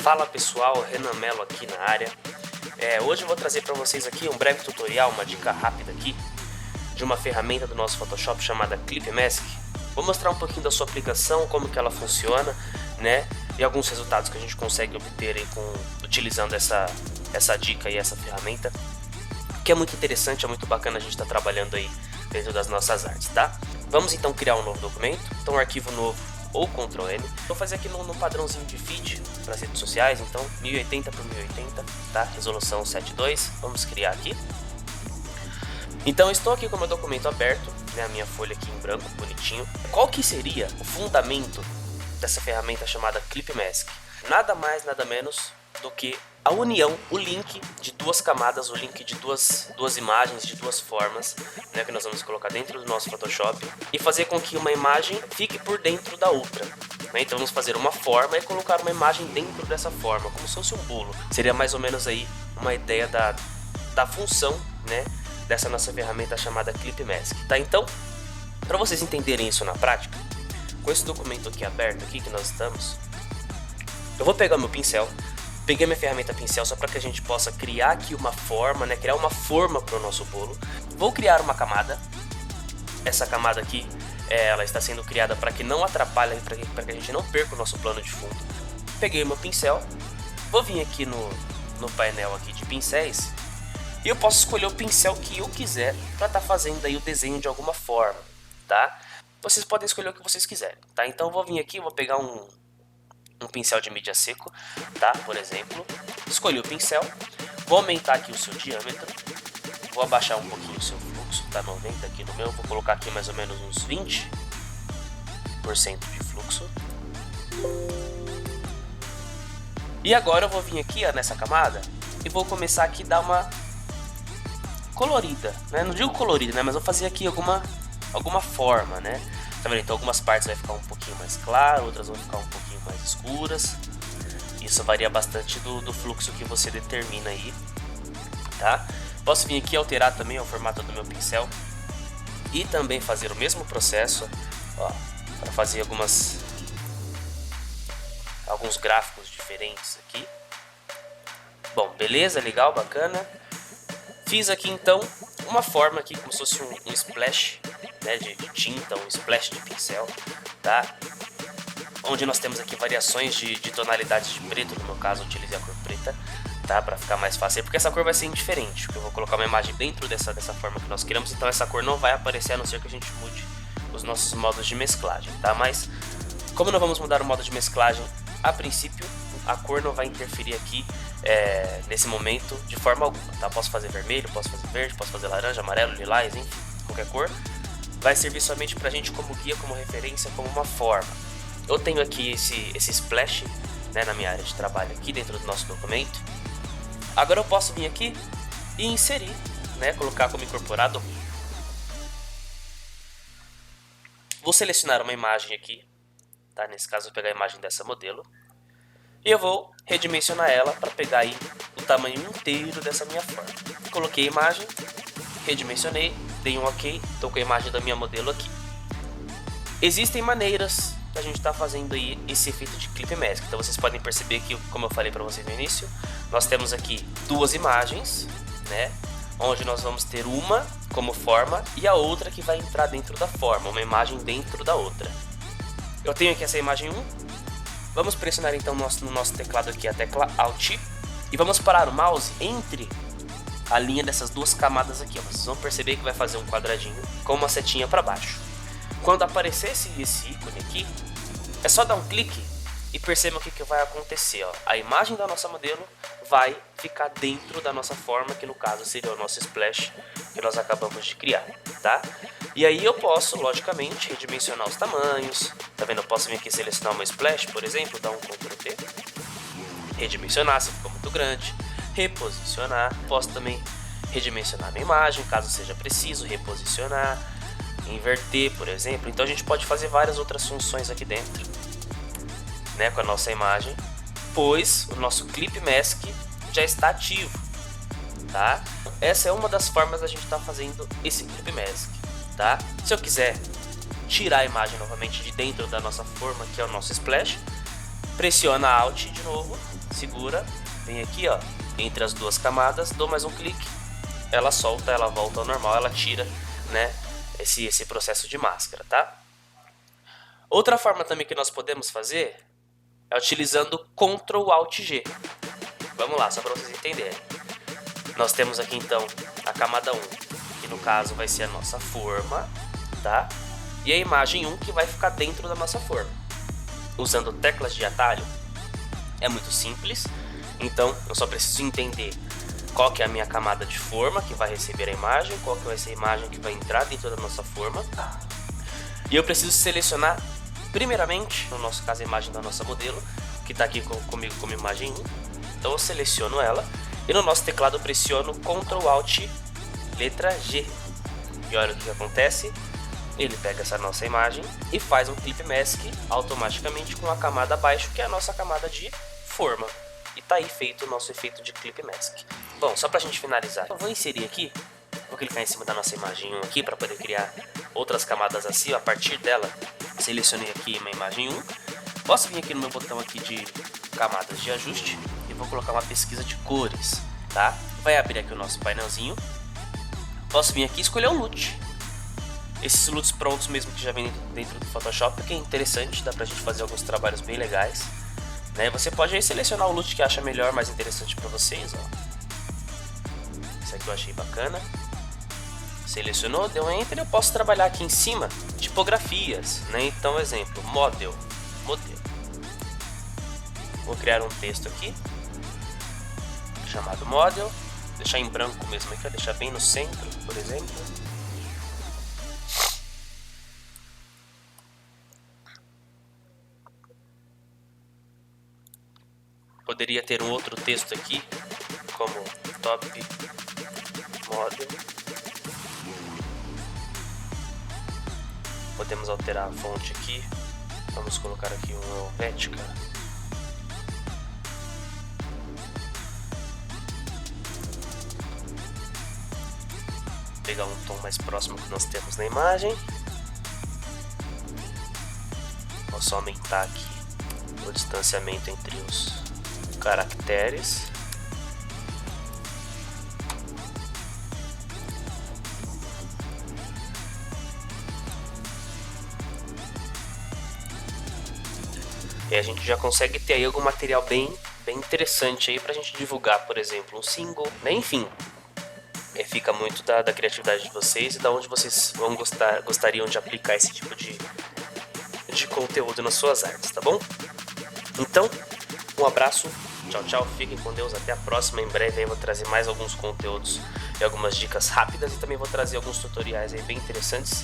Fala pessoal, Renan Melo aqui na área. Hoje eu vou trazer para vocês aqui um breve tutorial, uma dica rápida aqui de uma ferramenta do nosso Photoshop chamada ClipMask. Vou mostrar um pouquinho da sua aplicação, como que ela funciona, né? E alguns resultados que a gente consegue obter aí utilizando essa dica e essa ferramenta, que é muito interessante, é muito bacana a gente estar trabalhando aí dentro das nossas artes, tá? Vamos então criar um novo documento, então arquivo novo ou Ctrl N. Vou fazer aqui num padrãozinho de feed para as redes sociais, então 1080 por 1080, tá? Resolução 7.2, vamos criar aqui. Então estou aqui com o meu documento aberto, né? A minha folha aqui em branco, bonitinho. Qual que seria o fundamento dessa ferramenta chamada ClipMask? Nada mais, nada menos do que a união, o link de duas camadas, o link de duas imagens, de duas formas, né, que nós vamos colocar dentro do nosso Photoshop e fazer com que uma imagem fique por dentro da outra, né? Então vamos fazer uma forma e colocar uma imagem dentro dessa forma, como se fosse um bolo. Seria mais ou menos aí uma ideia da função, né, dessa nossa ferramenta chamada ClipMask, tá? Então, para vocês entenderem isso na prática, com esse documento aqui aberto aqui que nós estamos, eu vou pegar meu pincel. Peguei minha ferramenta pincel só para que a gente possa criar aqui uma forma, né? Criar uma forma para o nosso bolo. Vou criar uma camada. Essa camada aqui, ela está sendo criada para que não atrapalhe, para que a gente não perca o nosso plano de fundo. Peguei o meu pincel. Vou vir aqui no painel aqui de pincéis. E eu posso escolher o pincel que eu quiser para estar fazendo aí o desenho de alguma forma, tá? Vocês podem escolher o que vocês quiserem, tá? Então eu vou vir aqui, vou pegar um pincel de mídia seco, tá? Por exemplo, escolhi o pincel, vou aumentar aqui o seu diâmetro, vou abaixar um pouquinho o seu fluxo, tá 90 aqui no meu, vou colocar aqui mais ou menos uns 20% de fluxo. E agora eu vou vir aqui, ó, nessa camada e vou começar aqui a dar uma colorida, né? Não digo colorida, né? Mas vou fazer aqui alguma forma, né? Tá vendo? Então algumas partes vai ficar um pouquinho mais claro, outras vão ficar um pouquinho mais escuras. Isso varia bastante do fluxo que você determina aí, tá? Posso vir aqui alterar também o formato do meu pincel e também fazer o mesmo processo, ó, para fazer alguns gráficos diferentes aqui. Bom, beleza, legal, bacana. Fiz aqui então uma forma aqui como se fosse um splash, né, de tinta, um splash de pincel, tá? Onde nós temos aqui variações de tonalidades de preto, no meu caso eu utilizei a cor preta, tá? Para ficar mais fácil, porque essa cor vai ser indiferente, porque eu vou colocar uma imagem dentro dessa forma que nós queremos, então essa cor não vai aparecer a não ser que a gente mude os nossos modos de mesclagem, tá? Mas como não vamos mudar o modo de mesclagem, a princípio a cor não vai interferir aqui nesse momento de forma alguma, tá? Posso fazer vermelho, posso fazer verde, posso fazer laranja, amarelo, lilás, enfim, qualquer cor. Vai servir somente pra gente como guia, como referência, como uma forma. Eu tenho aqui esse splash, né, na minha área de trabalho aqui dentro do nosso documento. Agora eu posso vir aqui e inserir, né, colocar como incorporado. Vou selecionar uma imagem aqui, tá? Nesse caso eu vou pegar a imagem dessa modelo. E eu vou redimensionar ela para pegar aí o tamanho inteiro dessa minha forma. Coloquei a imagem, redimensionei, dei um OK, estou com a imagem da minha modelo aqui. Existem maneiras da gente estar fazendo aí esse efeito de ClipMask. Então vocês podem perceber que, como eu falei para vocês no início, nós temos aqui duas imagens, né? Onde nós vamos ter uma como forma e a outra que vai entrar dentro da forma, uma imagem dentro da outra. Eu tenho aqui essa imagem 1. Vamos pressionar então no nosso teclado aqui a tecla Alt e vamos parar o mouse entre a linha dessas duas camadas aqui, ó. Vocês vão perceber que vai fazer um quadradinho com uma setinha para baixo. Quando aparecer esse ícone aqui, é só dar um clique e perceba o que vai acontecer, ó. A imagem da nossa modelo vai ficar dentro da nossa forma, que no caso seria o nosso splash que nós acabamos de criar, tá? E aí eu posso, logicamente, redimensionar os tamanhos. Tá vendo? Eu posso vir aqui selecionar uma splash, por exemplo, dar um Ctrl T, redimensionar se ficou muito grande, reposicionar. Posso também redimensionar a imagem, caso seja preciso, reposicionar, inverter, por exemplo. Então a gente pode fazer várias outras funções aqui dentro, né, com a nossa imagem, pois o nosso ClipMask já está ativo, tá? Essa é uma das formas da gente estar fazendo esse ClipMask, tá? Se eu quiser tirar a imagem novamente de dentro da nossa forma, que é o nosso splash, pressiona Alt de novo, segura, vem aqui, ó, entre as duas camadas, dou mais um clique, ela solta, ela volta ao normal, ela tira, né, esse processo de máscara, tá? Outra forma também que nós podemos fazer é utilizando Ctrl Alt G. Vamos lá, só para vocês entenderem. Nós temos aqui então a camada 1, que no caso vai ser a nossa forma, tá? E a imagem 1 que vai ficar dentro da nossa forma. Usando teclas de atalho é muito simples, então eu só preciso entender qual que é a minha camada de forma que vai receber a imagem, qual que vai ser a imagem que vai entrar dentro da nossa forma. E eu preciso selecionar primeiramente, no nosso caso a imagem da nossa modelo, que está aqui comigo como imagem 1. Então eu seleciono ela e no nosso teclado eu pressiono Ctrl Alt letra G. E olha o que acontece, ele pega essa nossa imagem e faz um Clip Mask automaticamente com a camada abaixo, que é a nossa camada de forma. E tá aí feito o nosso efeito de Clip Mask. Bom, só pra gente finalizar, eu vou inserir aqui, vou clicar em cima da nossa imagem 1 aqui para poder criar outras camadas assim. A partir dela, selecionei aqui uma imagem 1. Posso vir aqui no meu botão aqui de camadas de ajuste e vou colocar uma pesquisa de cores, tá? Vai abrir aqui o nosso painelzinho. Posso vir aqui e escolher um LUT. Esses LUTs prontos mesmo que já vem dentro do Photoshop, que é interessante, dá pra gente fazer alguns trabalhos bem legais, né? Você pode aí selecionar o LUT que acha melhor, mais interessante para vocês, ó. Esse aqui eu achei bacana. Selecionou, deu Enter, eu posso trabalhar aqui em cima tipografias, né? Então, exemplo, modelo. Vou criar um texto aqui chamado model, deixar em branco mesmo aqui, deixar bem no centro, por exemplo. Poderia ter um outro texto aqui, como top model. Podemos alterar a fonte aqui. Vamos colocar aqui uma Helvética. Pegar um tom mais próximo que nós temos na imagem. Posso aumentar aqui o distanciamento entre os caracteres. E a gente já consegue ter aí algum material bem interessante aí pra gente divulgar, por exemplo, um single, né? Enfim, fica muito da criatividade de vocês e da onde vocês gostariam de aplicar esse tipo de conteúdo nas suas artes, tá bom? Então, um abraço, tchau, tchau, fiquem com Deus, até a próxima. Em breve eu vou trazer mais alguns conteúdos e algumas dicas rápidas e também vou trazer alguns tutoriais aí bem interessantes